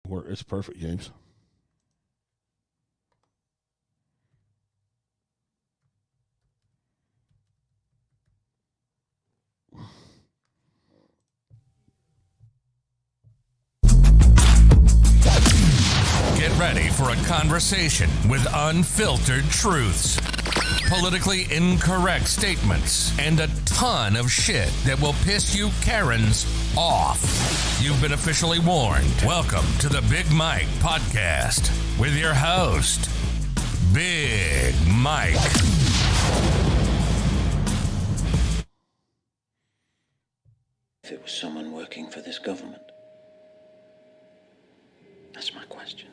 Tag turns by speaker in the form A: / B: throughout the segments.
A: It's perfect, James.
B: Get ready for a conversation with unfiltered truths, politically incorrect statements, and a ton of shit that will piss you Karens off. You've been officially warned. Welcome to the Big Mike Podcast with your host, Big Mike.
C: If it was someone working for this government? That's my question.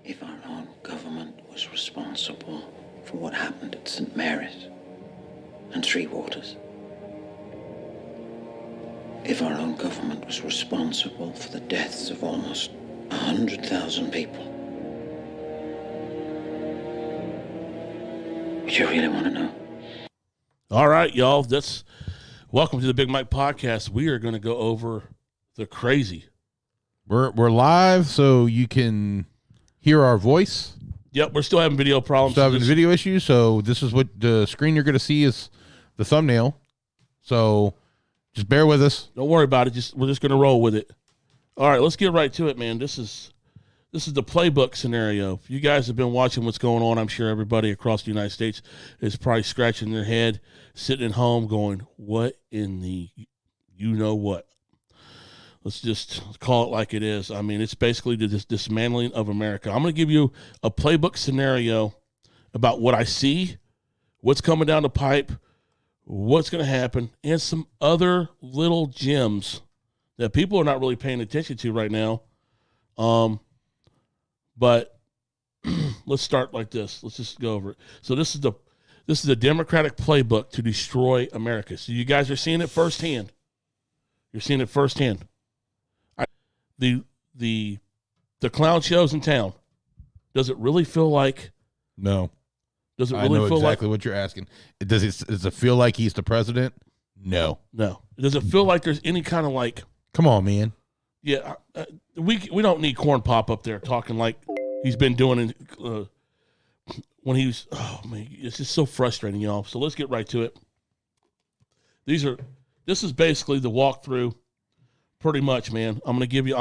C: If our own government was responsible for what happened at St. Mary's and Three Waters, if our own government was responsible for the deaths of almost 100,000 people, would you really want to know?
A: All right, y'all. Welcome to the Big Mike Podcast. We are going to go over the crazy.
D: We're live, so you can hear our voice.
A: Yep, we're still having video problems.
D: Still having video issues, so this is what the screen you're going to see is the thumbnail. So just bear with us.
A: Don't worry about it. We're just going to roll with it. All right, let's get right to it, man. This is the playbook scenario. If you guys have been watching what's going on, I'm sure everybody across the United States is probably scratching their head, sitting at home going, what in the you-know-what? Let's just call it like it is. I mean, it's basically the dismantling of America. I'm going to give you a playbook scenario about what I see, what's coming down the pipe, what's going to happen, and some other little gems that people are not really paying attention to right now. But let's start like this. Let's just go over it. So this is the Democratic playbook to destroy America. So you guys are seeing it firsthand. You're seeing it firsthand. The clown shows in town. Does it really feel like?
D: No.
A: Does it
D: I
A: really
D: know
A: feel
D: exactly what you're asking. Does it feel like he's the president? No.
A: No. Does it feel like there's any kind of like?
D: Come on, man.
A: Yeah, we don't need Corn Pop up there talking like he's been doing when he was. Oh man, it's just so frustrating, y'all. So let's get right to it. This is basically the walkthrough. Pretty much, man. I'm giving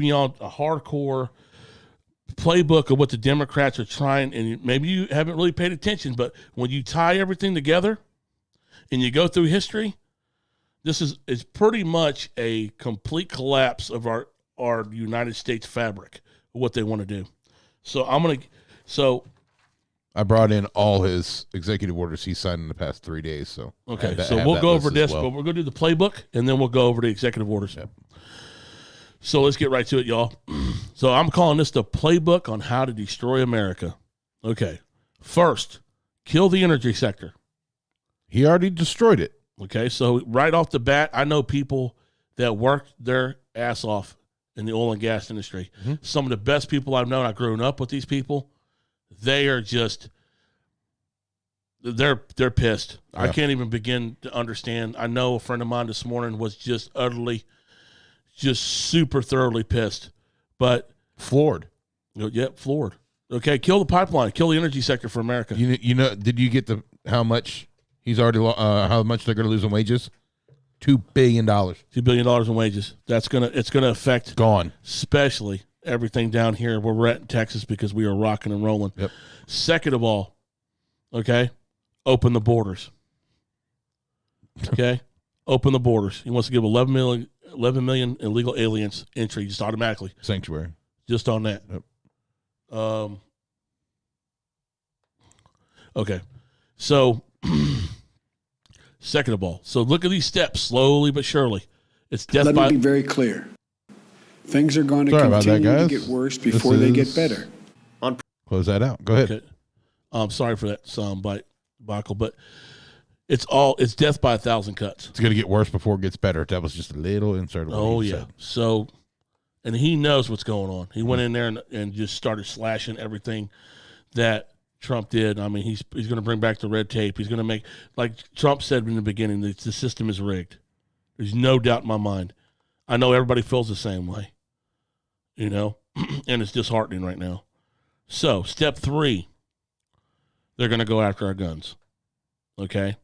A: y'all a hardcore playbook of what the Democrats are trying, and maybe you haven't really paid attention, but when you tie everything together and you go through history, this is pretty much a complete collapse of our United States fabric, what they want to do. So
D: I brought in all his executive orders he signed in the past 3 days. So
A: okay, so we'll go over this, but we're going to do the playbook, and then we'll go over the executive orders.
D: Yep.
A: So let's get right to it, y'all. So I'm calling this the playbook on how to destroy America. Okay. First, kill the energy sector.
D: He already destroyed it.
A: Okay, so right off the bat, I know people that work their ass off in the oil and gas industry. Mm-hmm. Some of the best people I've known, I've grown up with these people. They are just, they're pissed. Yeah. I can't even begin to understand. I know a friend of mine this morning was just super thoroughly pissed. But
D: floored.
A: Floored. Okay, kill the pipeline, kill the energy sector for America.
D: You know, did you get how much he's already how much they're going to lose in wages? $2 billion.
A: $2 billion in wages. It's going to affect especially everything down here where we're at in Texas because we are rocking and rolling.
D: Yep.
A: Second of all, okay, open the borders. Okay, open the borders. He wants to give 11 million illegal aliens entry just automatically.
D: Sanctuary.
A: Just on that.
D: Yep.
A: Okay. So, second of all, so look at these steps slowly but surely. It's death
E: Let
A: by.
E: me be very clear. Things are going to continue to get worse before they get better.
D: Close that out. Go ahead.
A: Okay. I'm sorry for that soundbite, Michael, but it's death by 1,000 cuts.
D: It's going to get worse before it gets better. That was just a little insert.
A: Oh, yeah. Said. So, and he knows what's going on. He went in there and just started slashing everything that Trump did. I mean, he's going to bring back the red tape. He's going to make, like Trump said in the beginning, the system is rigged. There's no doubt in my mind. I know everybody feels the same way. You know, and it's disheartening right now. So, step 3, they're going to go after our guns. Okay?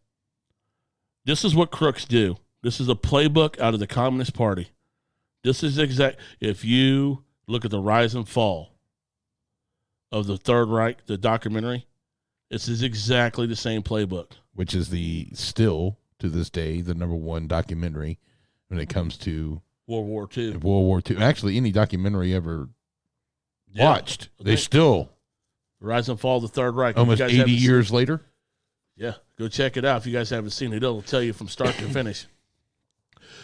A: This is what crooks do. This is a playbook out of the Communist Party. This is if you look at the rise and fall of the Third Reich, the documentary, this is exactly the same playbook.
D: Which is still to this day, the number one documentary when it comes to
A: World War II.
D: World War II. Actually, any documentary ever watched, they still.
A: Rise and fall of the Third Reich.
D: Almost 80 years later.
A: Yeah, go check it out if you guys haven't seen it. It'll tell you from start to finish.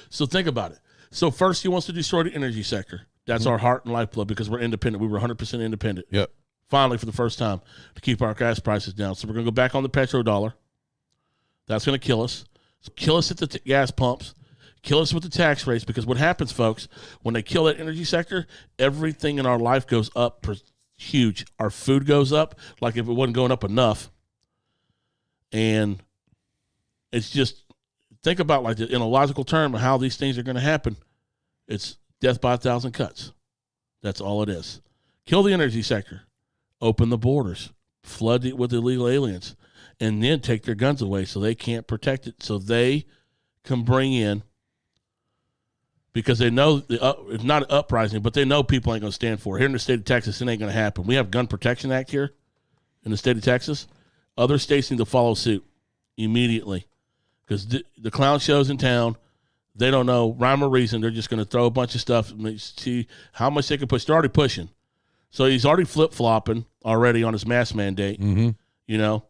A: So think about it. So first he wants to destroy the energy sector. That's our heart and lifeblood because we're independent. We were 100% independent.
D: Yep.
A: Finally, for the first time, to keep our gas prices down. So we're going to go back on the petrodollar. That's going to kill us. So kill us at the gas pumps. Kill us with the tax rates because what happens, folks, when they kill that energy sector, everything in our life goes up huge. Our food goes up like if it wasn't going up enough. And it's just, think about like in a logical term of how these things are going to happen. It's death by 1,000 cuts. That's all it is. Kill the energy sector. Open the borders. Flood it with illegal aliens. And then take their guns away so they can't protect it. So they can bring in, because they know it's not an uprising, but they know people ain't going to stand for it. Here in the state of Texas, it ain't going to happen. We have Gun Protection Act here in the state of Texas. Other states need to follow suit immediately because the clown shows in town, they don't know rhyme or reason. They're just going to throw a bunch of stuff and see how much they can push. They're already pushing. So he's already flip-flopping already on his mask mandate.
D: Mm-hmm.
A: You know,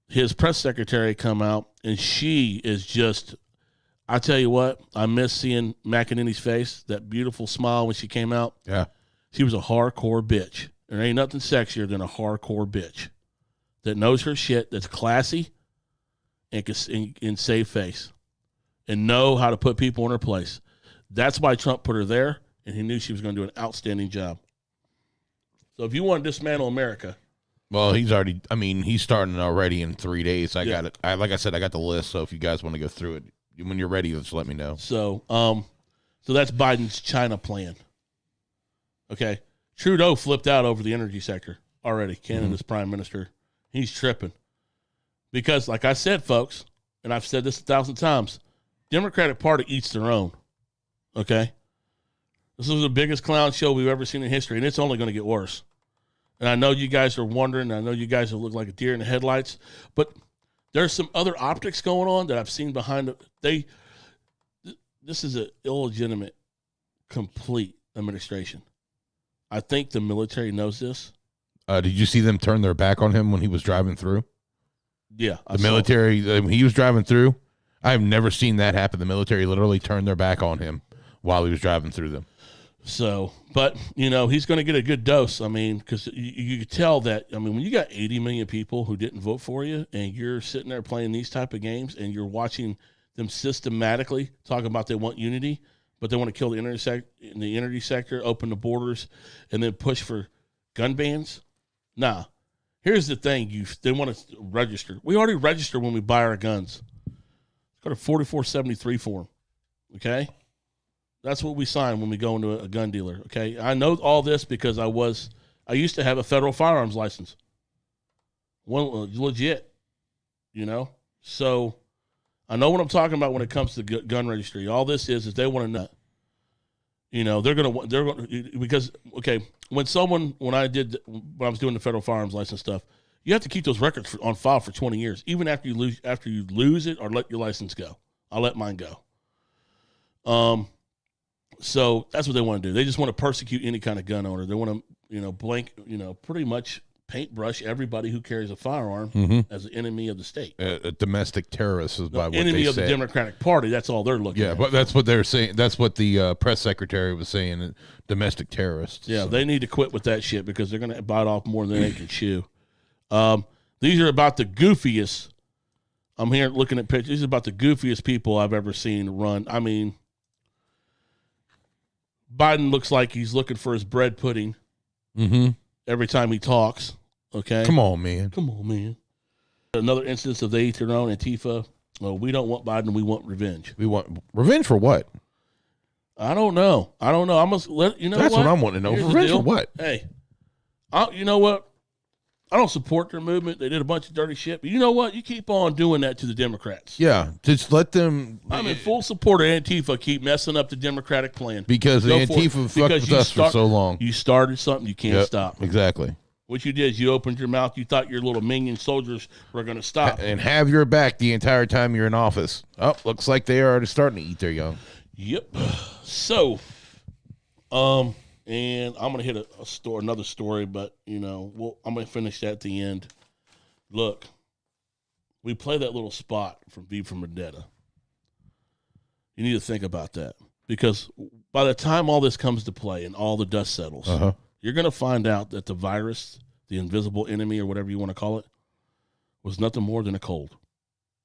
A: his press secretary come out, and she is just, I tell you what, I miss seeing McEnany's face, that beautiful smile when she came out.
D: Yeah.
A: She was a hardcore bitch. There ain't nothing sexier than a hardcore bitch that knows her shit, that's classy, and can save face, and know how to put people in her place. That's why Trump put her there, and he knew she was going to do an outstanding job. So if you want to dismantle America.
D: Well, he's starting already in 3 days. I got it. Like I said, I got the list, so if you guys want to go through it, when you're ready, just let me know.
A: So that's Biden's China plan. Okay. Trudeau flipped out over the energy sector already, Canada's prime minister. He's tripping. Because, like I said, folks, and I've said this 1,000 times, Democratic Party eats their own. Okay? This is the biggest clown show we've ever seen in history, and it's only going to get worse. And I know you guys are wondering. I know you guys will look like a deer in the headlights. But there's some other optics going on that I've seen behind it. This is an illegitimate, complete administration. I think the military knows this.
D: Did you see them turn their back on him when he was driving through?
A: Yeah.
D: The military, when he was driving through, I have never seen that happen. The military literally turned their back on him while he was driving through them.
A: So, but, he's going to get a good dose. I mean, because you could tell that, when you got 80 million people who didn't vote for you and you're sitting there playing these type of games and you're watching them systematically talk about they want unity, but they want to kill the energy sector, open the borders, and then push for gun bans. Nah. Here's the thing. They want to register. We already register when we buy our guns. Go to 4473 form. Okay? That's what we sign when we go into a gun dealer. Okay? I know all this because I used to have a federal firearms license. One legit. So I know what I'm talking about when it comes to gun registry. All this is they want to know. They're going to because when I was doing the federal firearms license stuff, you have to keep those records on file for 20 years, even after you lose it or let your license go. I let mine go. So that's what they want to do. They just want to persecute any kind of gun owner. They want to, pretty much paintbrush everybody who carries a firearm as an enemy of the state.
D: A domestic terrorist is by what they say.
A: Enemy of the Democratic Party. That's all they're looking at.
D: Yeah, but that's what they're saying. That's what the press secretary was saying, domestic terrorists.
A: Yeah, so they need to quit with that shit because they're going to bite off more than they can chew. These are about the goofiest. I'm here looking at pictures. These are about the goofiest people I've ever seen run. I mean, Biden looks like he's looking for his bread pudding every time he talks. Okay?
D: Come on, man.
A: Another instance of they eat their own Antifa. Well, we don't want Biden. We want revenge.
D: We want revenge for what?
A: I don't know. I'm gonna let you know.
D: That's what I'm wanting to know.
A: Here's
D: Revenge
A: the
D: for
A: deal.
D: what?
A: Hey, you know what? I don't support their movement. They did a bunch of dirty shit. But you know what? You keep on doing that to the Democrats.
D: Yeah, just let them.
A: I'm in full support of Antifa. Keep messing up the Democratic plan.
D: Because the Antifa fucked with us for so long.
A: You started something. You can't stop.
D: Exactly.
A: What you did is you opened your mouth. You thought your little minion soldiers were going to stop.
D: And have your back the entire time you're in office. Oh, looks like they are already starting to eat their young.
A: Yep. So, and I'm going to hit another story, but, I'm going to finish that at the end. Look, we play that little spot from V for Vendetta. You need to think about that. Because by the time all this comes to play and all the dust settles, you're going to find out that the virus, the invisible enemy or whatever you want to call it, was nothing more than a cold.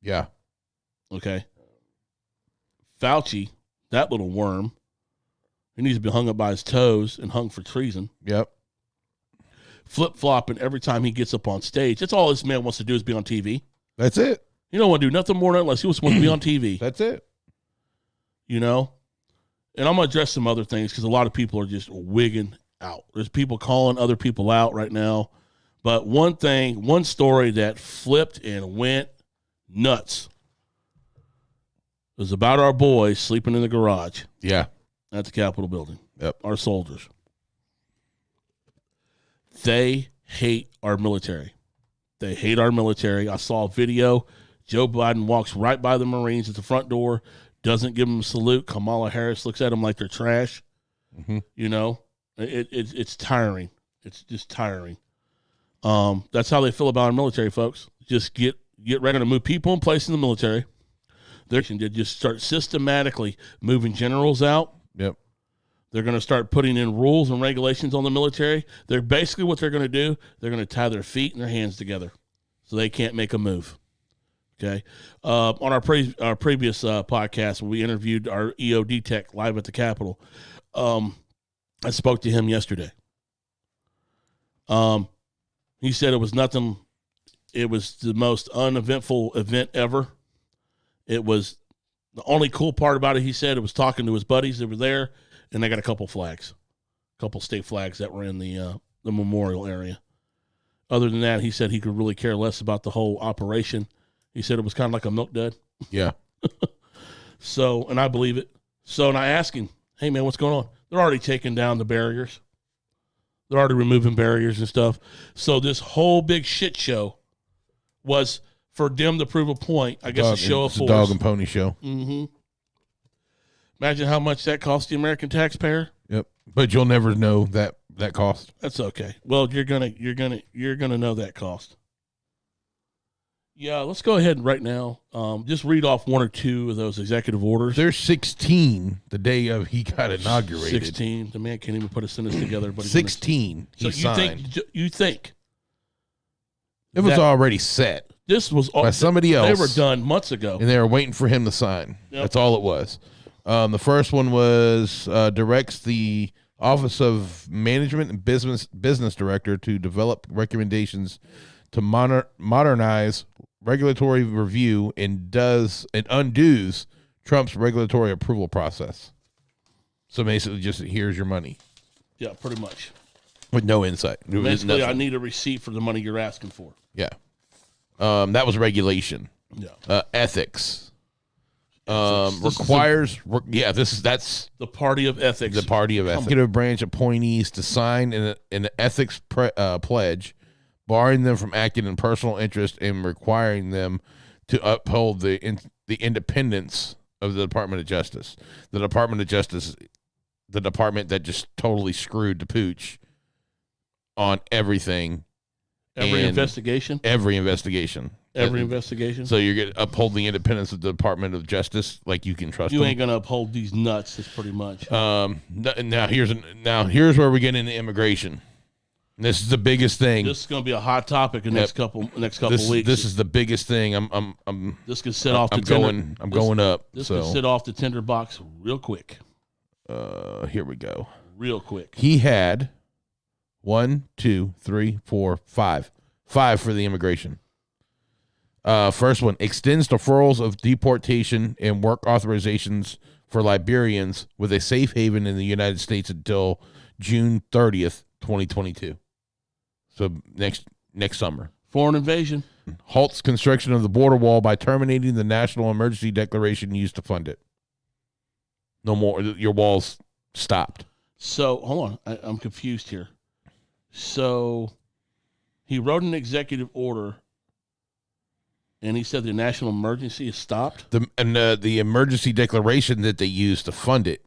D: Yeah.
A: Okay? Fauci, that little worm, he needs to be hung up by his toes and hung for treason.
D: Yep.
A: Flip-flopping every time he gets up on stage. That's all this man wants to do is be on TV.
D: That's it.
A: He don't want to do nothing more than unless he just wants to be on TV.
D: That's it.
A: And I'm going to address some other things because a lot of people are just wigging out. There's people calling other people out right now. But one story that flipped and went nuts was about our boys sleeping in the garage.
D: Yeah.
A: At the Capitol building.
D: Yep.
A: Our soldiers. They hate our military. They hate our military. I saw a video. Joe Biden walks right by the Marines at the front door, doesn't give them a salute. Kamala Harris looks at them like they're trash.
D: Mm-hmm.
A: It's tiring. It's just tiring. That's how they feel about our military, folks. Just get ready to move people in place in the military. They just start systematically moving generals out.
D: Yep.
A: They're going to start putting in rules and regulations on the military. They're basically what they're going to do. They're going to tie their feet and their hands together so they can't make a move. Okay. On our previous podcast, when we interviewed our EOD tech live at the Capitol, I spoke to him yesterday. He said it was nothing. It was the most uneventful event ever. It was the only cool part about it. He said it was talking to his buddies that were there, and they got a couple state flags that were in the memorial area. Other than that, he said he could really care less about the whole operation. He said it was kind of like a milk dud.
D: Yeah.
A: So, and I believe it. So, and I asked him, hey, man, what's going on? They're already taking down the barriers. They're already removing barriers and stuff. So this whole big shit show was for them to prove a point. I guess a show of force.
D: It's a dog and pony show.
A: Mm-hmm. Imagine how much that cost the American taxpayer.
D: Yep. But you'll never know that cost.
A: That's okay. Well, you're gonna know that cost. Yeah, let's go ahead right now. Just read off one or two of those executive orders.
D: There's 16 the day of he got inaugurated.
A: 16. The man can't even put a sentence together. But
D: 16 he signed.
A: You think
D: it was already set.
A: This was
D: by somebody else.
A: They were done months ago.
D: And they were waiting for him to sign. Yep. That's all it was. The first one was directs the Office of Management and Business Director to develop recommendations to modernize regulatory review and undoes Trump's regulatory approval process. So basically just here's your money.
A: Yeah, pretty much.
D: With no insight.
A: Basically, I need a receipt for the money you're asking for.
D: Yeah. That was regulation.
A: Yeah.
D: Ethics. Requires that's
A: the party of ethics.
D: The party of ethics. Executive branch appointees to sign an ethics pledge, barring them from acting in personal interest and requiring them to uphold the independence of the Department of Justice. The Department of Justice, the department that just totally screwed the pooch on everything.
A: Every investigation.
D: So you're going to uphold the independence of the Department of Justice, like you can trust them.
A: You ain't going to uphold these nuts. That's pretty much.
D: Now here's where we get into immigration. This is the biggest thing.
A: This is going to be a hot topic in the next couple weeks.
D: This is the biggest thing.
A: This could sit off.
D: I'm going up.
A: This could sit off the tender box real quick.
D: Here we go.
A: Real quick.
D: He had 1, 2, 3, 4, 5 for the immigration. First one extends deferrals of deportation and work authorizations for Liberians with a safe haven in the United States until June 30th, 2022. So next summer.
A: Foreign invasion.
D: Halts construction of the border wall by terminating the national emergency declaration used to fund it. No more. Your wall's stopped.
A: So, hold on. I'm confused here. So, he wrote an executive order, and he said the national emergency is stopped?
D: The emergency declaration that they used to fund it,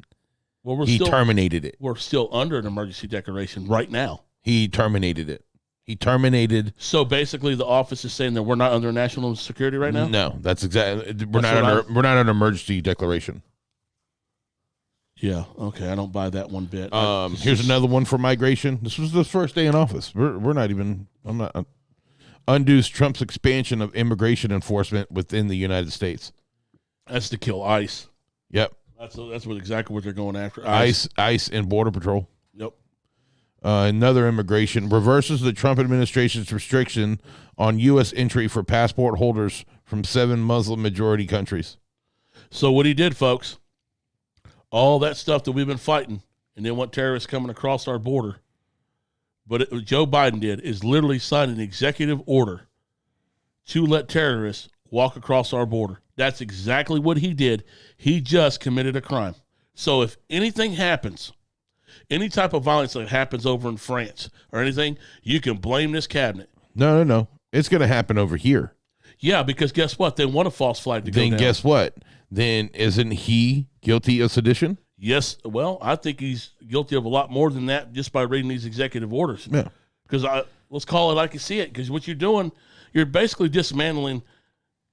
A: Well,
D: he terminated it.
A: We're still under an emergency declaration right now.
D: He terminated it. He terminated.
A: So basically, the office is saying that we're not under national security right now.
D: No, that's exactly. We're not under emergency declaration.
A: Yeah. Okay. I don't buy that one bit.
D: Here's another one for migration. This was the first day in office. We're not even. I'm not. Undoes Trump's expansion of immigration enforcement within the United States.
A: That's to kill ICE.
D: Yep.
A: That's exactly what they're going after.
D: ICE and Border Patrol.
A: Yep.
D: Another immigration reverses the Trump administration's restriction on U.S. entry for passport holders from 7 Muslim majority countries.
A: So what he did, folks, all that stuff that we've been fighting, and then want terrorists coming across our border, but what Joe Biden did is literally sign an executive order to let terrorists walk across our border. That's exactly what he did. He just committed a crime. So if anything happens, any type of violence that happens over in France or anything, you can blame this cabinet.
D: No. It's going to happen over here.
A: Yeah, because guess what? They want a false flag to go down.
D: Then guess what? Then isn't he guilty of sedition?
A: Yes. Well, I think he's guilty of a lot more than that just by reading these executive orders.
D: Yeah.
A: Because let's call it like you see it. Because what you're doing, you're basically dismantling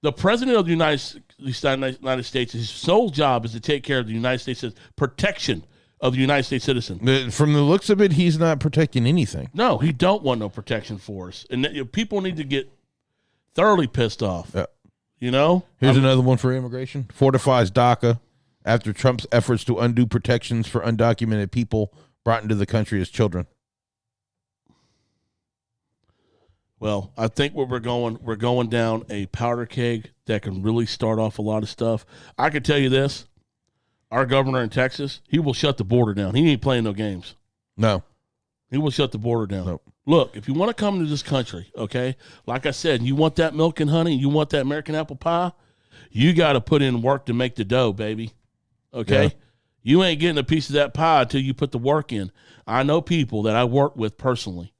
A: the president of the United States. His sole job is to take care of the United States protection of the United States citizen.
D: From the looks of it, he's not protecting anything.
A: No, he don't want no protection for us. And people need to get thoroughly pissed off.
D: Yeah.
A: You know?
D: Here's another one for immigration. Fortifies DACA after Trump's efforts to undo protections for undocumented people brought into the country as children.
A: Well, I think we're going down a powder keg that can really start off a lot of stuff. I can tell you this. Our governor in Texas, he will shut the border down. He ain't playing no games.
D: No.
A: He will shut the border down.
D: Nope.
A: Look, if you want to come to this country, okay, like I said, you want that milk and honey, you want that American apple pie, you got to put in work to make the dough, baby. Okay? Yeah. You ain't getting a piece of that pie until you put the work in. I know people that I worked with personally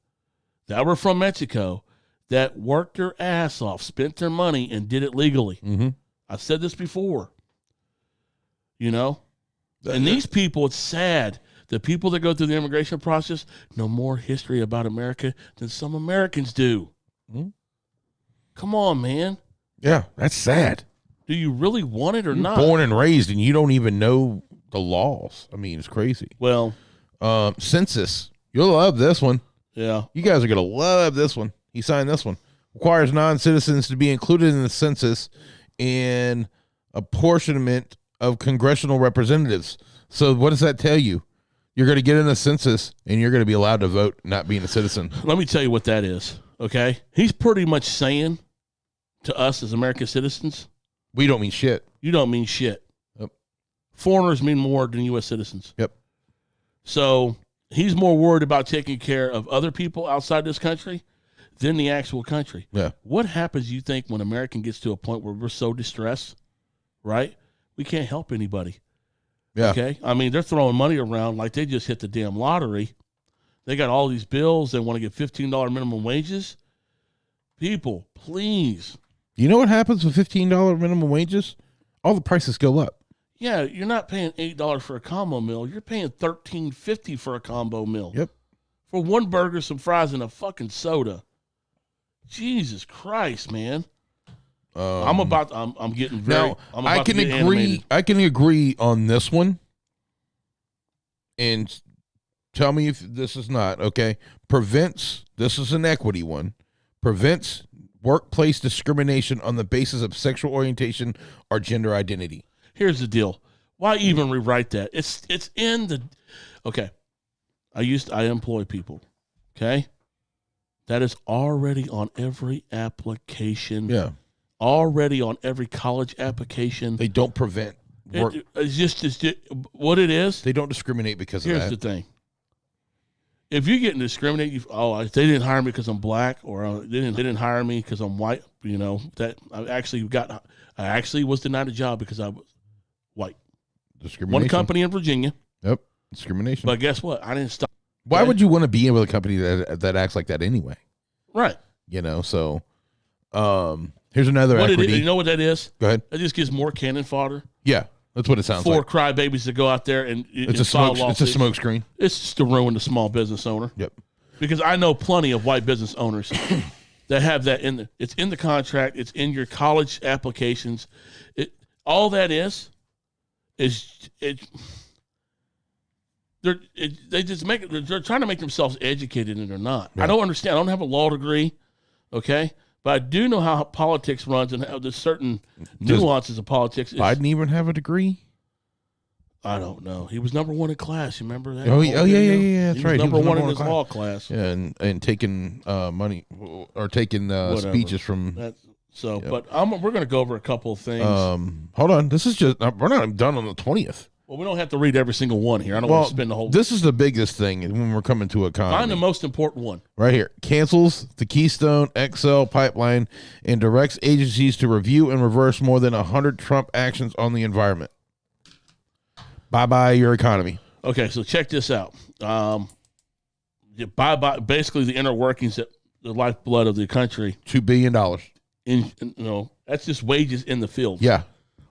A: that were from Mexico that worked their ass off, spent their money, and did it legally.
D: Mm-hmm.
A: I've said this before. You know? And these people, it's sad. The people that go through the immigration process know more history about America than some Americans do.
D: Mm-hmm.
A: Come on, man.
D: Yeah, that's sad.
A: Do you really want it or
D: You're
A: not?
D: Born and raised, and you don't even know the laws. I mean, it's crazy.
A: Well,
D: census. You'll love this one.
A: Yeah.
D: You guys are going to love this one. He signed this one. Requires non-citizens to be included in the census and apportionment of congressional representatives. So what does that tell you? You're going to get in a census, and you're going to be allowed to vote not being a citizen.
A: Let me tell you what that is, okay? He's pretty much saying to us as American citizens,
D: we don't mean shit.
A: You don't mean shit.
D: Yep.
A: Foreigners mean more than U.S. citizens.
D: Yep.
A: So he's more worried about taking care of other people outside this country than the actual country.
D: Yeah.
A: What happens, you think, when American gets to a point where we're so distressed, right? We can't help anybody.
D: Yeah.
A: Okay? I mean, they're throwing money around like they just hit the damn lottery. They got all these bills. They want to get $15 minimum wages. People, please.
D: You know what happens with $15 minimum wages? All the prices go up.
A: Yeah, you're not paying $8 for a combo meal. You're paying $13.50 for a combo meal.
D: Yep.
A: For one burger, some fries, and a fucking soda. Jesus Christ, man. I'm getting very.
D: Now,
A: I'm
D: I
A: about
D: can
A: to get
D: agree.
A: animated.
D: I can agree on this one. And tell me if this is not okay. Prevents. This is an equity one. Prevents workplace discrimination on the basis of sexual orientation or gender identity.
A: Here's the deal. Why even rewrite that? It's in the. Okay. I employ people. Okay. That is already on every application.
D: Yeah.
A: Already on every college application.
D: They don't prevent
A: It's just what it is.
D: They don't discriminate because of that.
A: Here's the thing. If you're getting discriminated, they didn't hire me because I'm black, or they didn't hire me because I'm white. That I actually was denied a job because I was white.
D: Discrimination.
A: One company in Virginia.
D: Yep, discrimination.
A: But guess what? I didn't stop.
D: Why would you want to be with a company that acts like that anyway?
A: Right.
D: So here's another equity.
A: You know what that is?
D: Go ahead.
A: That just gives more cannon fodder.
D: Yeah, that's what it sounds like.
A: For crybabies to go out there and
D: it's a smoke screen.
A: It's just to ruin the small business owner.
D: Yep.
A: Because I know plenty of white business owners that have that in there. It's in the contract. It's in your college applications. All that is they're trying to make themselves educated, and they're not. Yeah. I don't understand. I don't have a law degree, okay, but I do know how politics runs and how there's certain nuances of politics.
D: Biden even have a degree?
A: I don't know. He was number 1 in class. You remember that?
D: Oh yeah. That's right.
A: Number one in his law class.
D: Yeah, and taking money or taking speeches from.
A: Yep. But we're going to go over a couple of things.
D: Hold on. This is we're not done on the 20th.
A: Well, we don't have to read every single one here. I don't want to spend the whole.
D: This is the biggest thing when we're coming to economy.
A: Find the most important one.
D: Right here. Cancels the Keystone XL pipeline and directs agencies to review and reverse more than 100 Trump actions on the environment. Bye-bye your economy.
A: Okay, so check this out. Bye-bye, basically the inner workings, that the lifeblood of the country.
D: $2 billion.
A: That's just wages in the field.
D: Yeah.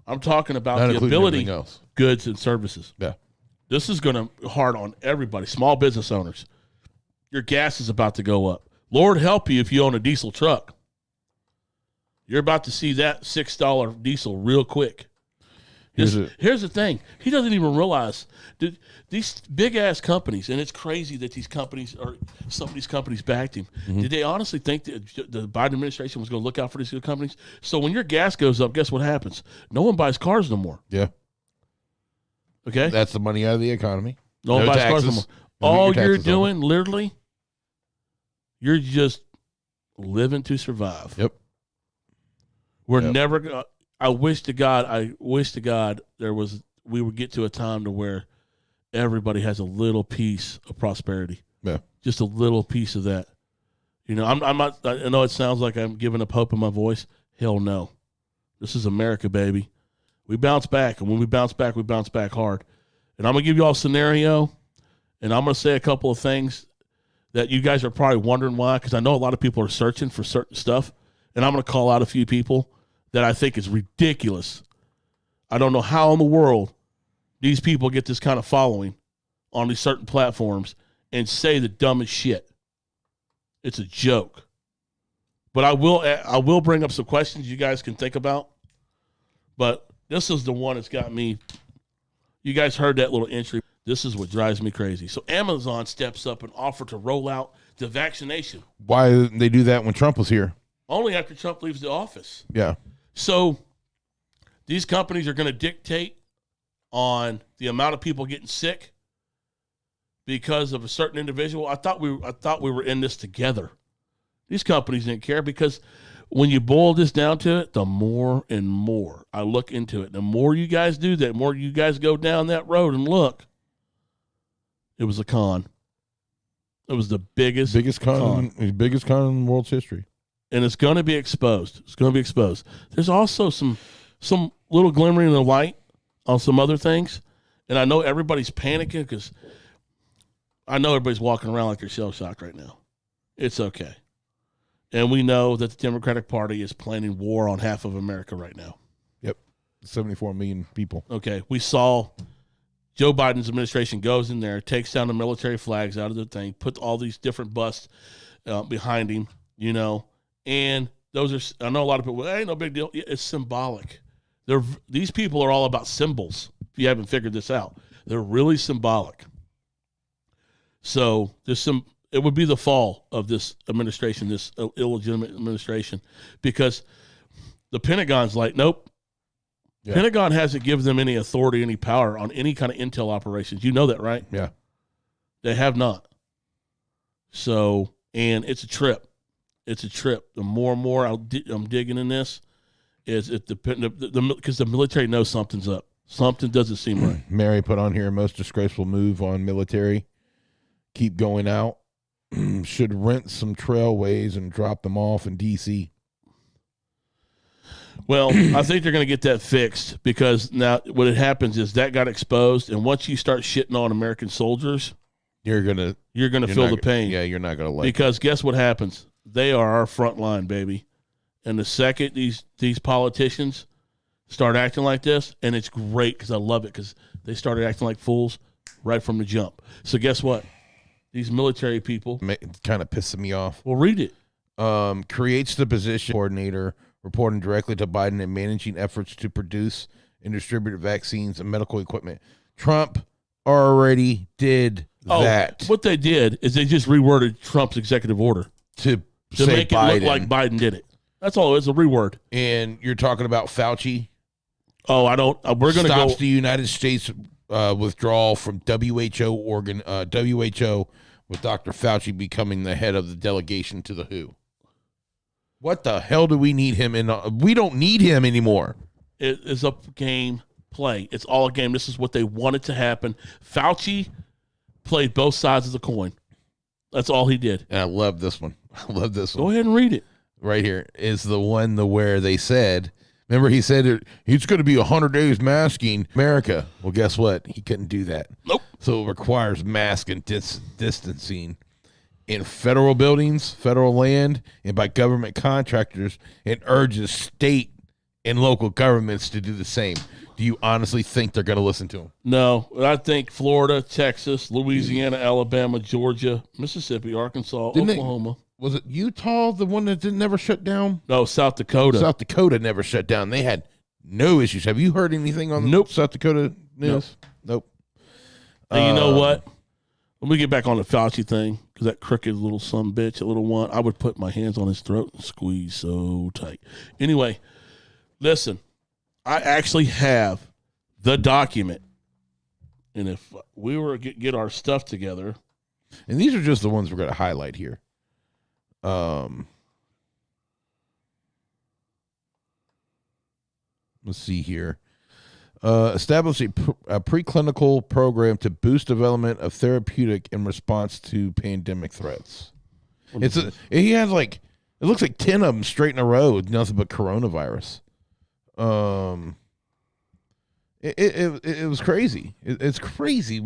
A: I'm talking about the ability, goods, and services.
D: Yeah.
A: This is going to hard on everybody, small business owners. Your gas is about to go up. Lord help you if you own a diesel truck. You're about to see that $6 diesel real quick. Here's the thing. He doesn't even realize that these big-ass companies, and it's crazy that some of these companies backed him. Mm-hmm. Did they honestly think that the Biden administration was going to look out for these companies? So when your gas goes up, guess what happens? No one buys cars no more.
D: Yeah.
A: Okay?
D: That's the money out of the economy.
A: No one buys cars no more. All you're doing, literally, you're just living to survive.
D: Yep.
A: We're never going to... I wish to God we would get to a time to where everybody has a little piece of prosperity.
D: Yeah.
A: Just a little piece of that. I'm not, I know it sounds like I'm giving up hope in my voice. Hell no. This is America, baby. We bounce back, and when we bounce back hard. And I'm going to give you all a scenario, and I'm going to say a couple of things that you guys are probably wondering why, because I know a lot of people are searching for certain stuff, and I'm going to call out a few people that I think is ridiculous. I don't know how in the world these people get this kind of following on these certain platforms and say the dumbest shit. It's a joke. But I will bring up some questions you guys can think about. But this is the one that's got me. You guys heard that little entry. This is what drives me crazy. So Amazon steps up and offered to roll out the vaccination.
D: Why didn't they do that when Trump was here?
A: Only after Trump leaves the office.
D: Yeah.
A: So these companies are going to dictate on the amount of people getting sick because of a certain individual. I thought we were in this together. These companies didn't care, because when you boil this down to it, the more and more I look into it, the more you guys do that, the more you guys go down that road and look, it was a con. It was the biggest con in the world's history. And it's going to be exposed. There's also some little glimmering of light on some other things. And I know everybody's panicking, because I know everybody's walking around like they're shell-shocked right now. It's okay. And we know that the Democratic Party is planning war on half of America right now.
D: Yep. 74 million people.
A: Okay. We saw Joe Biden's administration goes in there, takes down the military flags out of the thing, put all these different busts behind him, And those are, I know a lot of people, hey, no big deal. Yeah, it's symbolic. These people are all about symbols, if you haven't figured this out. They're really symbolic. So it would be the fall of this administration, this illegitimate administration, because the Pentagon's like, nope. Yeah. Pentagon hasn't given them any authority, any power on any kind of intel operations. You know that, right?
D: Yeah.
A: They have not. So, and it's a trip. It's a trip. The more and more I'm digging in this, is because the military knows something's up. Something doesn't seem right.
D: Mary put on here, most disgraceful move on military. Keep going out. Should rent some trailways and drop them off in D.C.
A: Well, I think they're going to get that fixed because now what happens is that got exposed, and once you start shitting on American soldiers,
D: you're gonna
A: feel the pain.
D: Yeah, you're not gonna like
A: because guess what happens? They are our front line, baby. And the second these politicians start acting like this, and it's great because I love it because they started acting like fools right from the jump. So guess what? These military people
D: kind of pissing me off.
A: Well, read it.
D: Creates the position coordinator reporting directly to Biden and managing efforts to produce and distribute vaccines and medical equipment. Trump already did that.
A: What they did is they just reworded Trump's executive order
D: to
A: make
D: Biden.
A: it look like Biden did it. That's all. It's a reword.
D: And you're talking about Fauci.
A: Oh, I don't. We're going to go.
D: Stops the United States withdrawal from WHO with Dr. Fauci becoming the head of the delegation to the WHO. What the hell do we need him in? We don't need him anymore.
A: It is a game play. It's all a game. This is what they wanted to happen. Fauci played both sides of the coin. That's all he did.
D: And I love this one.
A: Go ahead and read it.
D: Right here is the one where they said, remember he said it's going to be 100 days masking America. Well, guess what? He couldn't do that.
A: Nope.
D: So it requires mask and distancing in federal buildings, federal land, and by government contractors, and urges state and local governments to do the same. Do you honestly think they're going to listen to him?
A: No. I think Florida, Texas, Louisiana, Alabama, Georgia, Mississippi, Arkansas, Oklahoma.
D: Was it Utah, the one that never shut down?
A: No, South Dakota.
D: South Dakota never shut down. They had no issues. Have you heard anything on the South Dakota news? Nope.
A: And you know what? Let me get back on the Fauci thing, because that crooked little son bitch, that little one, I would put my hands on his throat and squeeze so tight. Anyway, listen, I actually have the document, and if we were to get our stuff together.
D: And these are just the ones we're going to highlight here. Let's see here. Establish a preclinical program to boost development of therapeutic in response to pandemic threats. He has it looks like 10 of them straight in a row with nothing but coronavirus. It was crazy. It's crazy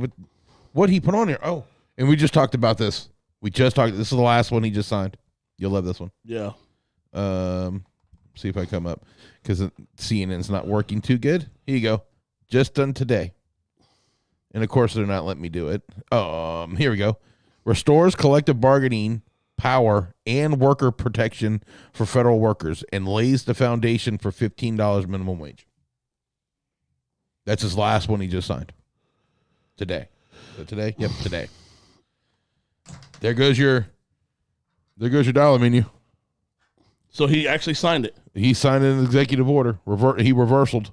D: what he put on here. Oh, and we just talked about this. This is the last one he just signed. You'll love this one.
A: Yeah.
D: See if I come up because CNN's not working too good. Here you go. Just done today. And of course they're not letting me do it. Here we go. Restores collective bargaining power and worker protection for federal workers and lays the foundation for $15 minimum wage. That's his last one he just signed. Today. Today? Yep, today. There goes your dollar menu.
A: So he actually signed it.
D: He signed an executive order. He reversaled.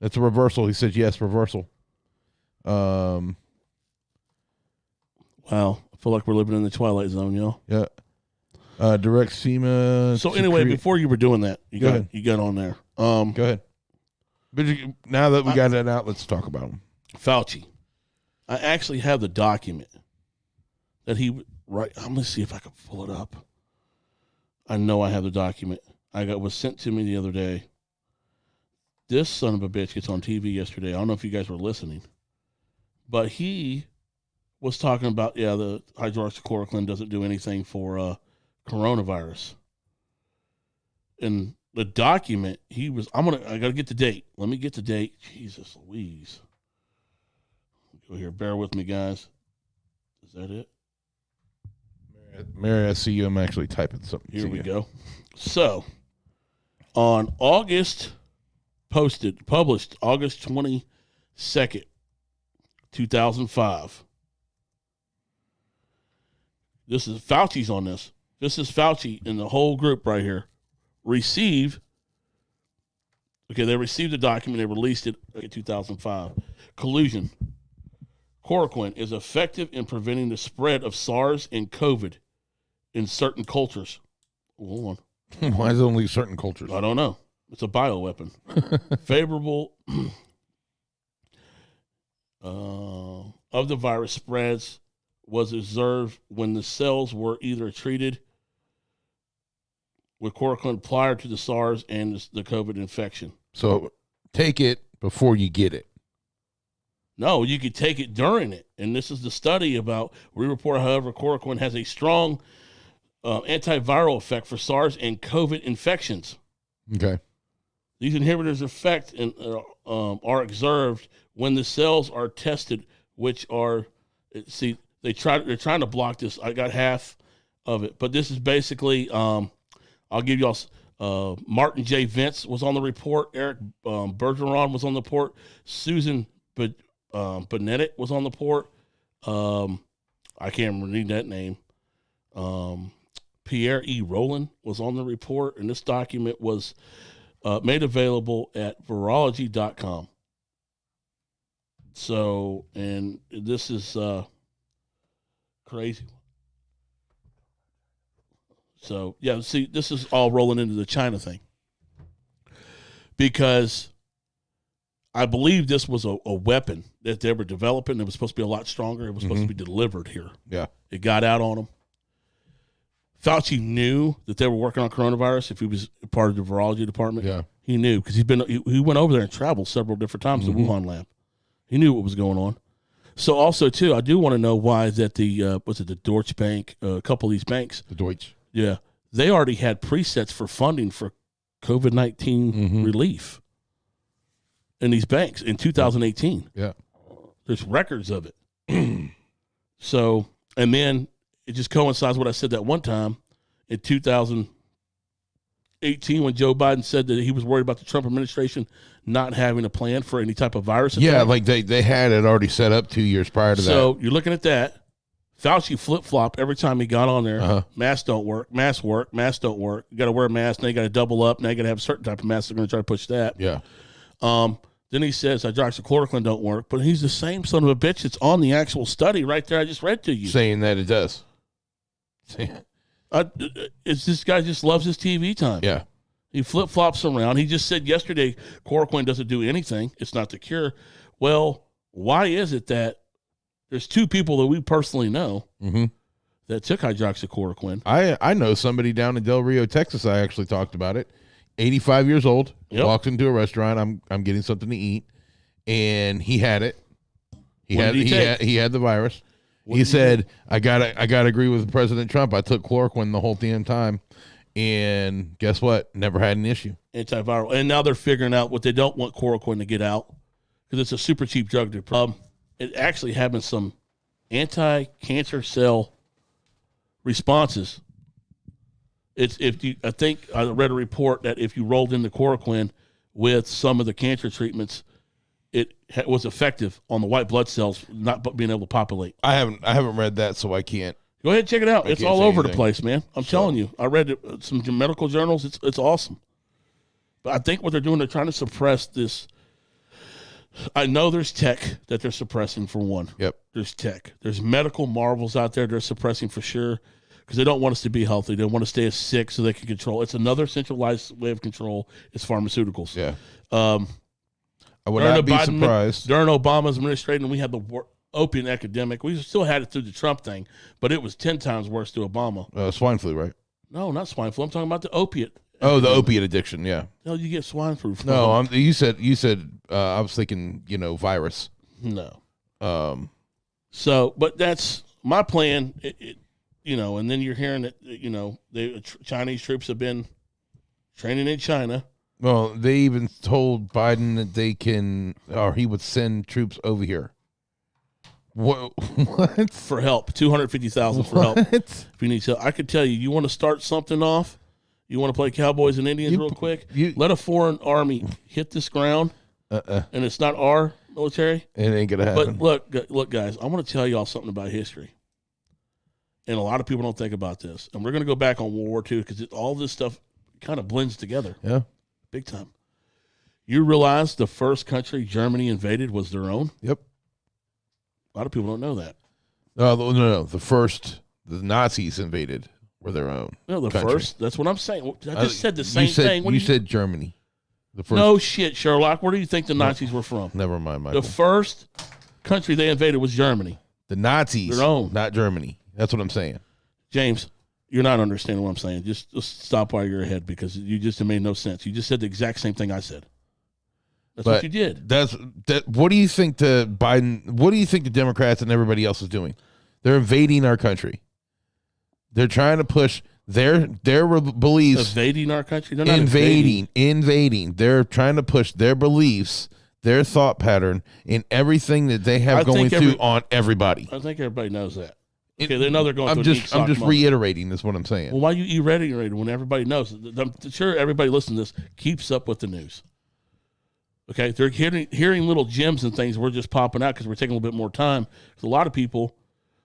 D: That's a reversal. He said yes, reversal.
A: Wow. I feel like we're living in the Twilight Zone, y'all.
D: Yeah. Direct FEMA.
A: So anyway, before you were doing that, you got on there.
D: Go ahead. But now that we got that out, let's talk about him.
A: Fauci. I actually have the document that he I'm going to see if I can pull it up. I know I have the document. Was sent to me the other day. This son of a bitch gets on TV yesterday. I don't know if you guys were listening, but he was talking about, the hydroxychloroquine doesn't do anything for coronavirus. And the document, I got to get the date. Let me get the date. Jesus Louise. Go here. Bear with me, guys. Is that it?
D: Mary, I see you. I'm actually typing something.
A: Here we go. So, on published August 22nd, 2005. This is Fauci's on this. This is Fauci in the whole group right here. They received the document. They released it in 2005. Collusion. Chloroquine is effective in preventing the spread of SARS and COVID in certain cultures. Hold
D: on. Why is it only certain cultures?
A: I don't know. It's a bioweapon. Favorable of the virus spreads was observed when the cells were either treated with chloroquine prior to the SARS and the COVID infection.
D: So take it before you get it.
A: No, you could take it during it. And this is the study about, we report, however, chloroquine has a strong antiviral effect for SARS and COVID infections.
D: Okay.
A: These inhibitors effect and are observed when the cells are tested, which are, see, they're trying to block this. I got half of it, but this is basically, I'll give y'all, Martin J. Vince was on the report. Eric Bergeron was on the report. Susan Benedict was on the report. I can't read that name. Pierre E. Rowland was on the report, and this document was made available at virology.com. So, and this is crazy. So, yeah, see, this is all rolling into the China thing. Because I believe this was a weapon that they were developing. It was supposed to be a lot stronger. It was supposed to be delivered here.
D: Yeah.
A: It got out on them. Fauci knew that they were working on coronavirus if he was part of the virology department.
D: Yeah.
A: He knew because he went over there and traveled several different times to the Wuhan lab. He knew what was going on. So also, too, I do want to know why that the Deutsche Bank, a couple of these banks.
D: The Deutsche.
A: Yeah. They already had presets for funding for COVID-19 relief in these banks in 2018.
D: Yeah.
A: There's records of it. So, and then it just coincides with what I said that one time in 2018 when Joe Biden said that he was worried about the Trump administration not having a plan for any type of virus attack.
D: Yeah, like they had it already set up 2 years prior to that.
A: So you're looking at that. Fauci flip-flop every time he got on there. Masks don't work. Masks work. Masks don't work. You got to wear a mask. Now you got to double up. Now you got to have a certain type of mask. They're going to try to push that.
D: Yeah.
A: Then he says hydroxychloroquine don't work, but he's the same son of a bitch that's on the actual study right there I just read to you.
D: Saying that it does.
A: It's this guy just loves his TV time.
D: Yeah.
A: He flip-flops around. He just said yesterday chloroquine doesn't do anything. It's not the cure. Well, why is it that there's two people that we personally know that took hydroxychloroquine?
D: I know somebody down in Del Rio, Texas. I actually talked about it. 85 years old.
A: Yep.
D: Walks into a restaurant. I'm getting something to eat, and he had it. He had the virus. He said, I gotta agree with President Trump. I took chloroquine the whole damn time, and guess what? Never had an issue.
A: Antiviral. And now they're figuring out what they don't want chloroquine to get out because it's a super cheap drug. It actually having some anti-cancer cell responses. I think I read a report that if you rolled in the chloroquine with some of the cancer treatments, it was effective on the white blood cells not being able to populate.
D: I haven't read that, so I can't.
A: Go ahead and check it out. It's all over the place, man. I'm telling you. I read some medical journals. It's awesome. But I think what they're doing, they're trying to suppress this. I know there's tech that they're suppressing for one.
D: Yep.
A: There's tech. There's medical marvels out there they're suppressing for sure because they don't want us to be healthy. They want to stay as sick so they can control. It's another centralized way of control. It's pharmaceuticals.
D: Yeah. I would not be surprised.
A: During Obama's administration, we had the opiate epidemic. We still had it through the Trump thing, but it was 10 times worse through Obama.
D: Swine flu, right?
A: No, not swine flu. I'm talking about the opiate.
D: Oh, the opiate addiction, yeah.
A: No, you get swine flu.
D: No, you said. I was thinking, virus.
A: No. So, but that's my plan. And then you're hearing that the Chinese troops have been training in China.
D: Well, they even told Biden that they can, or he would send troops over here. What?
A: For help, 250,000 for help. If you need help, I could tell you. You want to start something off? You want to play Cowboys and Indians real quick? Let a foreign army hit this ground, and it's not our military.
D: It ain't gonna happen.
A: But look, guys, I want to tell y'all something about history, and a lot of people don't think about this. And we're gonna go back on World War II because all this stuff kind of blends together.
D: Yeah,
A: big time. You realize the first country Germany invaded was their own?
D: Yep.
A: A lot of people don't know that.
D: No. The Nazis invaded were their own.
A: No, the
D: country.
A: first. That's what I'm saying. I just said the same thing.
D: You said Germany. The first.
A: No shit, Sherlock. Where do you think the Nazis were from?
D: Never mind, Michael.
A: The first country they invaded was Germany.
D: The Nazis,
A: their own,
D: not Germany. That's what I'm saying.
A: James, you're not understanding what I'm saying. Just stop while you're ahead because you just made no sense. You just said the exact same thing I said. That's what you did.
D: What do you think what do you think the Democrats and everybody else is doing? They're invading our country. They're trying to push their beliefs.
A: Invading our country? They're not
D: invading. They're trying to push their beliefs, their thought pattern, in everything that they have going through on everybody.
A: I think everybody knows that. Okay, they know they're going through
D: I'm just reiterating is what I'm saying.
A: Well, why are you reiterating when everybody knows? I'm sure everybody listening to this keeps up with the news. Okay, they're hearing little gems and things. We're just popping out because we're taking a little bit more time. Because a lot of people,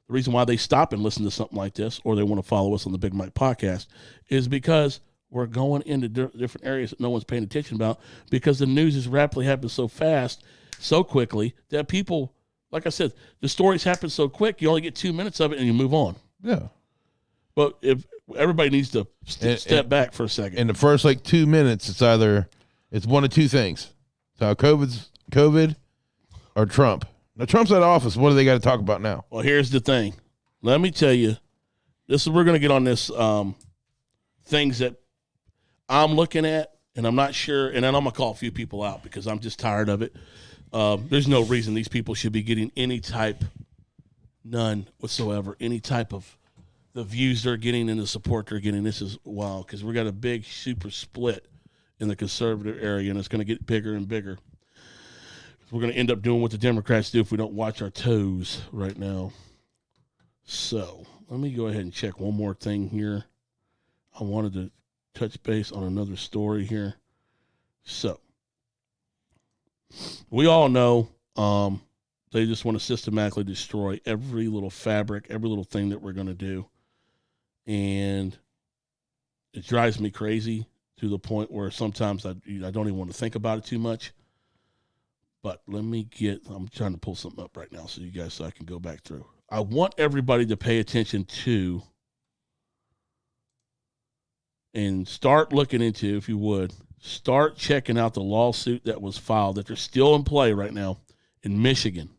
A: the reason why they stop and listen to something like this, or they want to follow us on the Big Mike podcast, is because we're going into different areas that no one's paying attention about, because the news is rapidly happening so fast, so quickly, that people, like I said, the stories happen so quick, you only get 2 minutes of it and you move on.
D: Yeah.
A: But if everybody needs to step back for a second.
D: In the first 2 minutes, it's one of two things. So COVID or Trump. Now Trump's out of office. What do they got to talk about now?
A: Well, here's the thing. Let me tell you, we're going to get on this things that I'm looking at, and I'm not sure, and then I'm going to call a few people out because I'm just tired of it. There's no reason these people should be getting none whatsoever, any type of the views they're getting and the support they're getting. This is wild because we got a big super split in the conservative area, and it's going to get bigger and bigger. We're going to end up doing what the Democrats do if we don't watch our toes right now. So let me go ahead and check one more thing here. I wanted to touch base on another story here. So we all know they just want to systematically destroy every little fabric, every little thing that we're going to do. And it drives me crazy to the point where sometimes I don't even want to think about it too much. But I'm trying to pull something up right now so I can go back through. I want everybody to pay attention to and start looking into, if you would, start checking out the lawsuit that was filed, that they're still in play right now in Michigan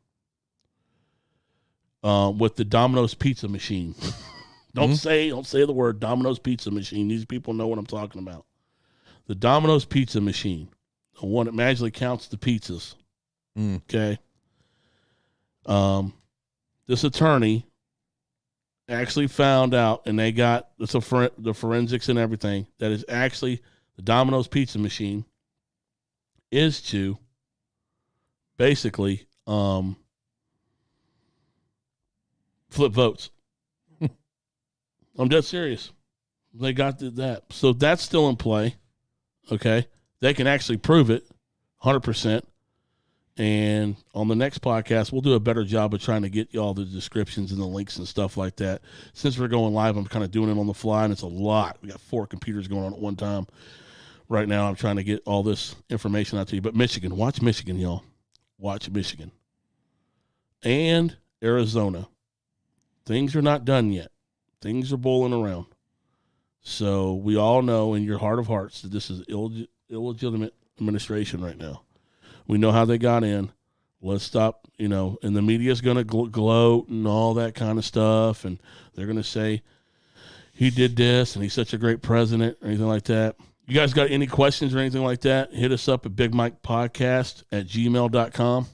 A: with the Domino's pizza machine. Don't say the word Domino's pizza machine. These people know what I'm talking about. The Domino's pizza machine, the one that magically counts the pizzas. Okay. This attorney actually found out, and they got the forensics and everything, that is actually the Domino's pizza machine is to basically flip votes. I'm dead serious. They got that. So that's still in play. Okay. They can actually prove it 100%. And on the next podcast, we'll do a better job of trying to get y'all the descriptions and the links and stuff like that. Since we're going live, I'm kind of doing it on the fly, and it's a lot. We got 4 computers going on at one time. Right now, I'm trying to get all this information out to you. But Michigan, watch Michigan, y'all. Watch Michigan. And Arizona. Things are not done yet. Things are boiling around. So we all know in your heart of hearts that this is illegitimate administration right now. We know how they got in. Let's stop, and the media's going to gloat and all that kind of stuff, and they're going to say he did this and he's such a great president or anything like that. You guys got any questions or anything like that? Hit us up at bigmikepodcast@gmail.com.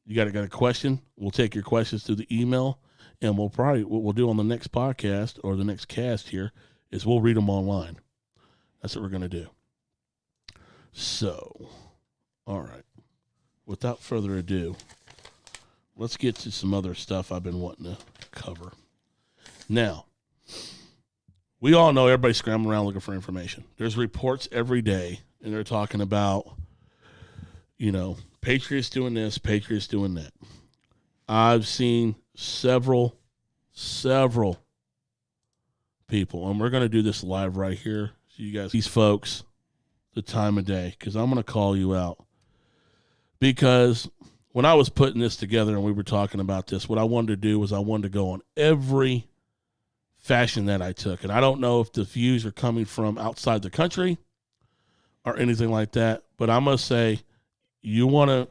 A: You got a question? We'll take your questions through the email, and what we'll do on the next podcast or the next cast here is we'll read them online. That's what we're going to do. So, all right. Without further ado, let's get to some other stuff I've been wanting to cover. Now, we all know everybody's scrambling around looking for information. There's reports every day, and they're talking about, Patriots doing this, Patriots doing that. I've seen several people, and we're going to do this live right here. So you guys, these folks, the time of day, because I'm going to call you out. Because when I was putting this together and we were talking about this, what I wanted to do was I wanted to go on every fashion that I took. And I don't know if the views are coming from outside the country or anything like that, but I'm going to say you want to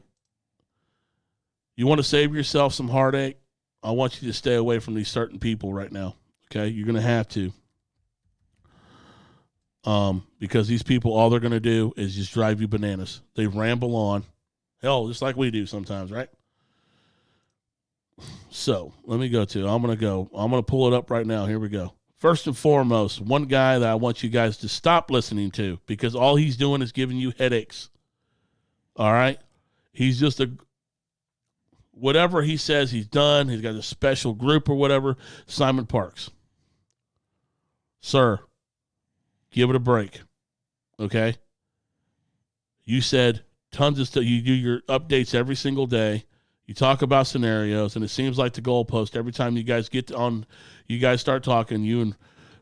A: You want to save yourself some heartache? I want you to stay away from these certain people right now. Okay? You're going to have to. Because these people, all they're going to do is just drive you bananas. They ramble on. Hell, just like we do sometimes, right? So, let me go to, I'm going to pull it up right now. Here we go. First and foremost, one guy that I want you guys to stop listening to because all he's doing is giving you headaches. All right? He's just whatever he says he's done, he's got a special group or whatever, Simon Parks. Sir, give it a break, okay? You said tons of stuff. You do your updates every single day. You talk about scenarios, and it seems like the goalpost, every time you guys get on, you guys start talking, you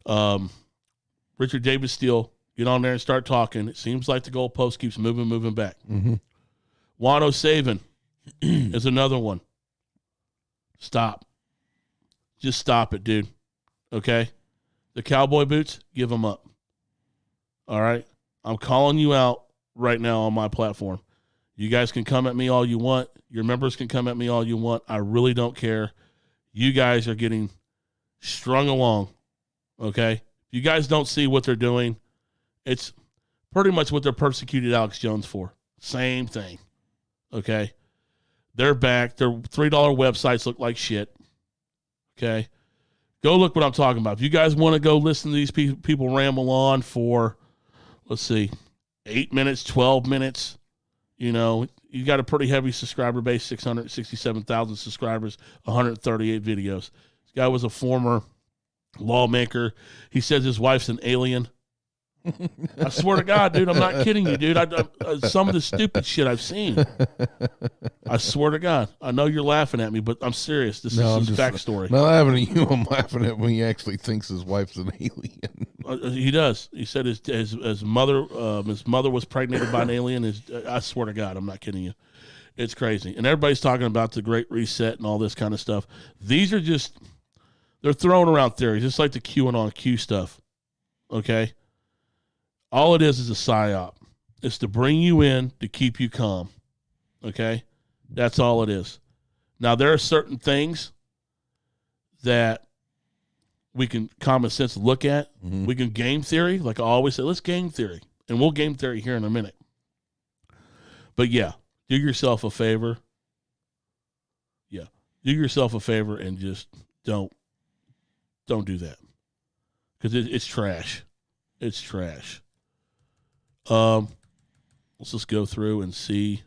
A: and Richard David Steele get on there and start talking. It seems like the goalpost keeps moving back.
D: Mm-hmm.
A: Juan O'Savin is another one. Stop. Just stop it, dude. Okay? The cowboy boots, give them up. All right? I'm calling you out right now on my platform. You guys can come at me all you want. Your members can come at me all you want. I really don't care. You guys are getting strung along, okay? If you guys don't see what they're doing, it's pretty much what they're persecuted Alex Jones for. Same thing, okay? They're back. Their $3 websites look like shit, okay? Go look what I'm talking about. If you guys want to go listen to these people ramble on for, let's see, 8 minutes, 12 minutes, you know, you got a pretty heavy subscriber base, 667,000 subscribers, 138 videos. This guy was a former lawmaker. He says his wife's an alien. I swear to God, dude, I'm not kidding you, dude. Some of the stupid shit I've seen. I swear to God. I know you're laughing at me, but I'm serious. This is his backstory.
D: Not laughing at you. I'm laughing at when he actually thinks his wife's an alien.
A: He does. He said his mother was pregnant by an alien. I swear to God, I'm not kidding you. It's crazy. And everybody's talking about the Great Reset and all this kind of stuff. These are just, they're throwing around theories, just like the QAnon Q stuff. Okay? All it is a psyop. It's to bring you in to keep you calm. Okay? That's all it is. Now, there are certain things that we can common sense look at. Mm-hmm. We can game theory. Like I always say, let's game theory. And we'll game theory here in a minute. But yeah, do yourself a favor. Yeah. Do yourself a favor and just don't do that. Because it's trash. It's trash. Let's just go through and see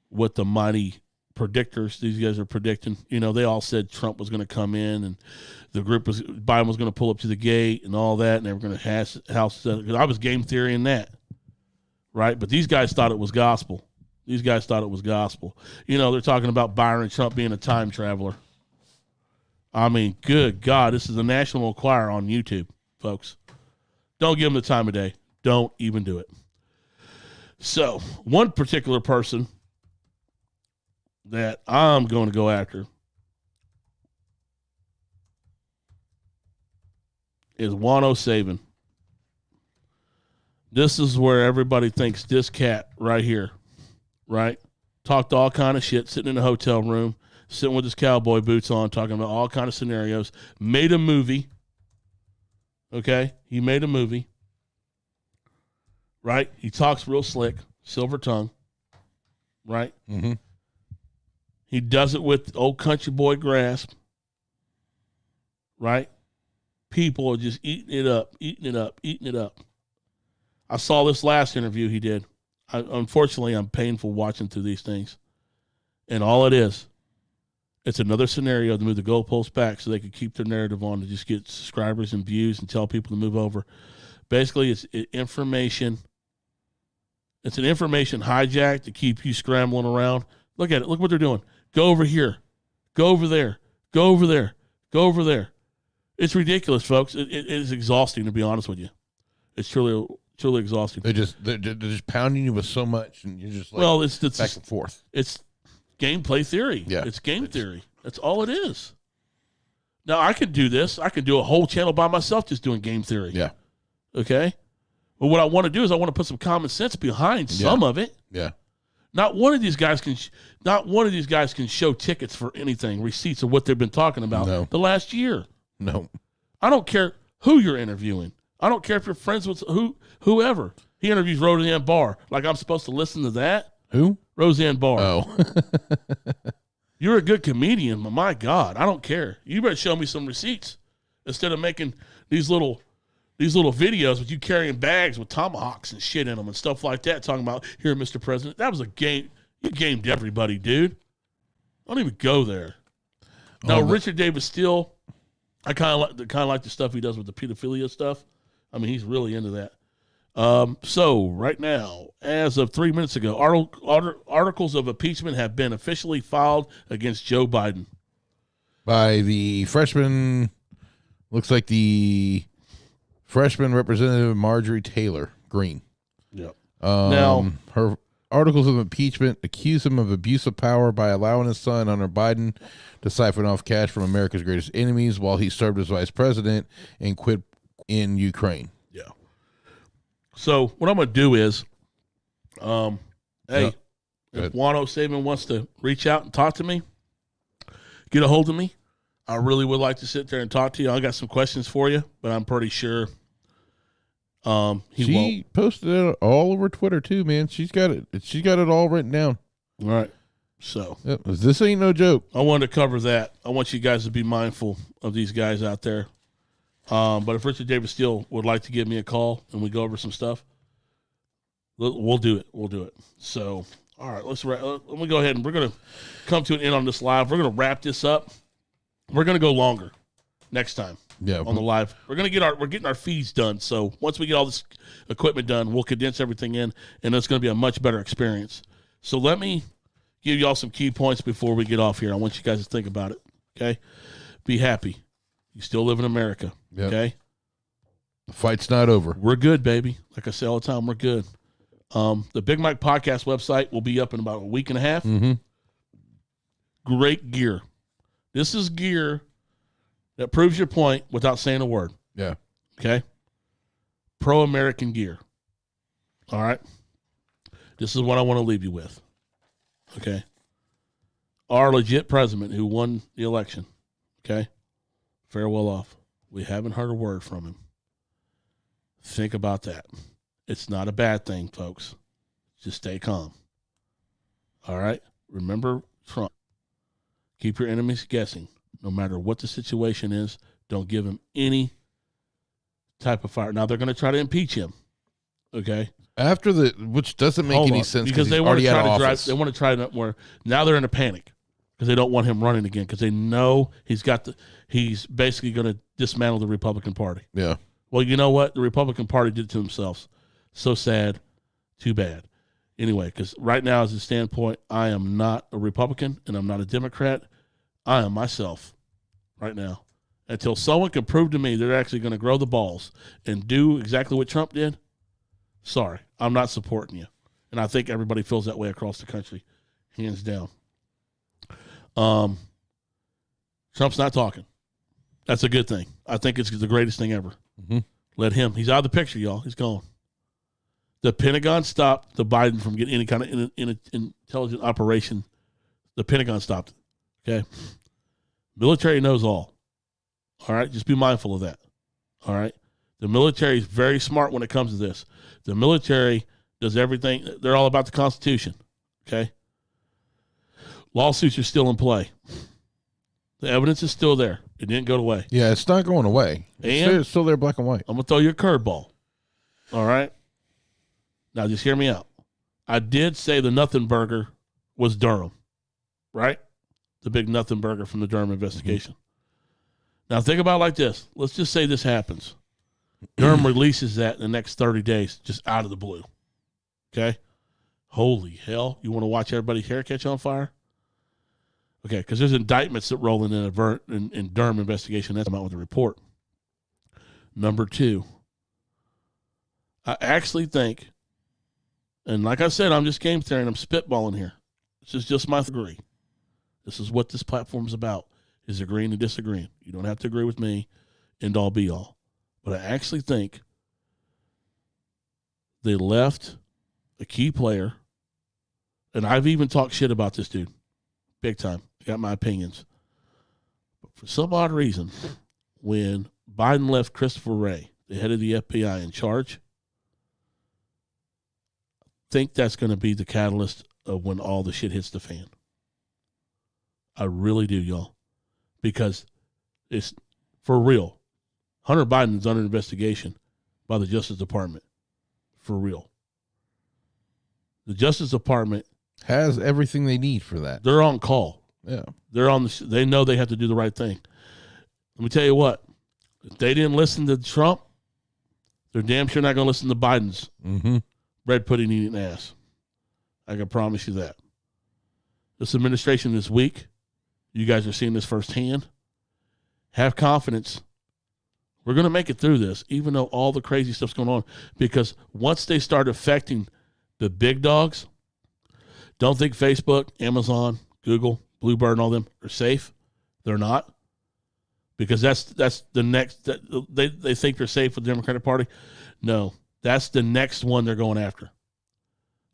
A: what the mighty predictors, these guys are predicting. You know, they all said Trump was going to come in and Biden was going to pull up to the gate and all that, and they were going to house because I was game theorying that, right? But these guys thought it was gospel. You know, they're talking about Byron Trump being a time traveler. I mean, good God, this is the National Enquirer on YouTube, folks. Don't give them the time of day. Don't even do it. So, one particular person that I'm going to go after is Juan O'Savin. This is where everybody thinks this cat right here, right? Talked all kind of shit, sitting in a hotel room, sitting with his cowboy boots on, talking about all kind of scenarios, made a movie, okay? He made a movie. Right? He talks real slick, silver tongue, right?
D: Mm-hmm.
A: He does it with old country boy grasp, right? People are just eating it up. I saw this last interview he did. Unfortunately, I'm painful watching through these things. And all it is, it's another scenario to move the goalposts back so they can keep their narrative on to just get subscribers and views and tell people to move over. Basically, it's information. It's an information hijack to keep you scrambling around. Look at it. Look what they're doing. Go over here. Go over there. Go over there. Go over there. It's ridiculous, folks. It is exhausting, to be honest with you. It's truly exhausting.
D: They're just pounding you with so much, and you're just like,
A: well, it's
D: back and forth.
A: It's gameplay theory.
D: Yeah,
A: it's game theory. That's all it is. Now, I could do this. I could do a whole channel by myself just doing game theory.
D: Yeah.
A: Okay? But what I want to do is I want to put some common sense behind some of it.
D: Yeah.
A: Not one of these guys can show tickets for anything, receipts of what they've been talking about the last year.
D: No.
A: I don't care who you're interviewing. I don't care if you're friends with whoever. He interviews Roseanne Barr. Like I'm supposed to listen to that?
D: Who?
A: Roseanne Barr.
D: Oh.
A: You're a good comedian, but my God, I don't care. You better show me some receipts instead of making these little videos with you carrying bags with tomahawks and shit in them and stuff like that, talking about, here, Mr. President. That was a game. You gamed everybody, dude. Don't even go there. Now, Richard David Steele, I kind of like the stuff he does with the pedophilia stuff. I mean, he's really into that. So right now, as of 3 minutes ago, articles of impeachment have been officially filed against Joe Biden
D: by the freshman. Looks like the freshman Representative Marjorie Taylor Greene.
A: Yep.
D: Now, her articles of impeachment accuse him of abuse of power by allowing his son, Hunter Biden, to siphon off cash from America's greatest enemies while he served as vice president and quit in Ukraine.
A: Yeah. So what I'm going to do is, if Wano Saban wants to reach out and talk to me, get a hold of me. I really would like to sit there and talk to you. I got some questions for you, but I'm pretty sure he won't.
D: Posted it all over Twitter too, man. She's got it. She got it all written down.
A: All right. So
D: this ain't no joke.
A: I wanted to cover that. I want you guys to be mindful of these guys out there. But if Richard David Steele would like to give me a call and we go over some stuff, we'll do it. We'll do it. So, all right, let me go ahead and we're going to come to an end on this live. We're going to wrap this up. We're going to go longer next time on the live. We're getting our feeds done. So once we get all this equipment done, we'll condense everything in, and it's going to be a much better experience. So let me give y'all some key points before we get off here. I want you guys to think about it, okay? Be happy. You still live in America, okay?
D: The fight's not over.
A: We're good, baby. Like I say all the time, we're good. The Big Mike Podcast website will be up in about a week and a half.
D: Mm-hmm.
A: Great gear. This is gear that proves your point without saying a word.
D: Yeah.
A: Okay? Pro-American gear. All right? This is what I want to leave you with. Okay? Our legit president who won the election. Okay? Farewell off. We haven't heard a word from him. Think about that. It's not a bad thing, folks. Just stay calm. All right? Remember Trump. Keep your enemies guessing. No matter what the situation is, don't give him any type of fire. Now, they're going to try to impeach him. Okay?
D: Which doesn't make any sense
A: because they want to try to drive. They want to try to more. Now they're in a panic because they don't want him running again because they know he's basically going to dismantle the Republican Party.
D: Yeah.
A: Well, you know what? The Republican Party did it to themselves. So sad. Too bad. Anyway, because right now, as a standpoint, I am not a Republican and I'm not a Democrat. I am myself right now. Until someone can prove to me they're actually going to grow the balls and do exactly what Trump did, sorry, I'm not supporting you. And I think everybody feels that way across the country, hands down. Trump's not talking. That's a good thing. I think it's the greatest thing ever.
D: Mm-hmm.
A: Let him. He's out of the picture, y'all. He's gone. The Pentagon stopped the Biden from getting any kind of intelligent operation. The Pentagon stopped it. Okay? Military knows all. All right? Just be mindful of that. All right? The military is very smart when it comes to this. The military does everything. They're all about the Constitution. Okay? Lawsuits are still in play. The evidence is still there. It didn't go away.
D: Yeah, it's not going away. It's still there black and white.
A: I'm going to throw you a curveball. All right? Now, just hear me out. I did say the nothing burger was Durham, right? The big nothing burger from the Durham investigation. Mm-hmm. Now, think about it like this. Let's just say this happens. Durham releases that in the next 30 days, just out of the blue. Okay? Holy hell. You want to watch everybody's hair catch on fire? Okay, because there's indictments that roll in Durham investigation. That's out with the report. Number 2, I actually think, and like I said, I'm just game theory and I'm spitballing here. This is just my theory. This is what this platform is about, is agreeing and disagreeing. You don't have to agree with me, end all be all. But I actually think they left a key player and I've even talked shit about this dude, big time. Got my opinions. But for some odd reason, when Biden left Christopher Wray, the head of the FBI, in charge, I think that's going to be the catalyst of when all the shit hits the fan. I really do, y'all. Because it's for real. Hunter Biden's under investigation by the Justice Department. For real. The Justice Department
D: has everything they need for that.
A: They're on call.
D: Yeah.
A: They're on they know they have to do the right thing. Let me tell you what. If they didn't listen to Trump, they're damn sure not going to listen to Biden's bread pudding eating ass. I can promise you that. This administration this week, you guys are seeing this firsthand. Have confidence. We're going to make it through this, even though all the crazy stuff's going on. Because once they start affecting the big dogs, don't think Facebook, Amazon, Google, Bluebird, and all them are safe. They're not. Because that's the next. They think they're safe with the Democratic Party. No, that's the next one they're going after.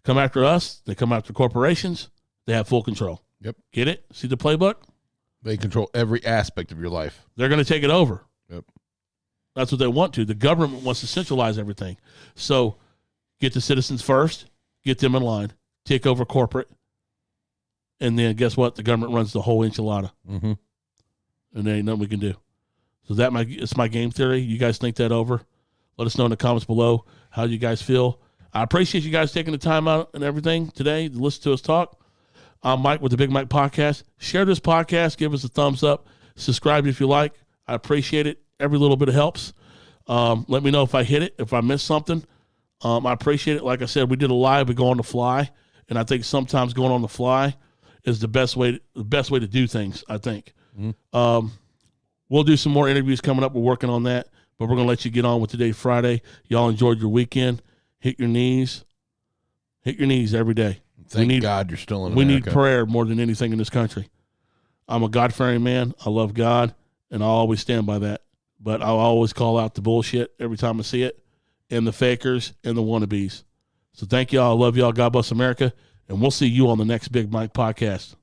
A: Come after us. They come after corporations. They have full control.
D: Yep.
A: Get it? See the playbook?
D: They control every aspect of your life.
A: They're going to take it over.
D: Yep.
A: That's what they want to. The government wants to centralize everything. So get the citizens first. Get them in line. Take over corporate. And then guess what? The government runs the whole enchilada.
D: Mm-hmm.
A: And there ain't nothing we can do. So it's my game theory. You guys think that over? Let us know in the comments below how you guys feel. I appreciate you guys taking the time out and everything today to listen to us talk. I'm Mike with the Big Mike Podcast. Share this podcast. Give us a thumbs up. Subscribe if you like. I appreciate it. Every little bit helps. Let me know if I hit it, if I missed something. I appreciate it. Like I said, we did a live. We go on the fly, and I think sometimes going on the fly is the best way to do things. I think. Mm-hmm. We'll do some more interviews coming up. We're working on that, but we're gonna let you get on with today's Friday. Y'all enjoyed your weekend. Hit your knees. Hit your knees every day.
D: Thank God you're still in America.
A: We need prayer more than anything in this country. I'm a God-fearing man. I love God, and I'll always stand by that. But I'll always call out the bullshit every time I see it, and the fakers and the wannabes. So thank y'all. I love y'all. God bless America, and we'll see you on the next Big Mike Podcast.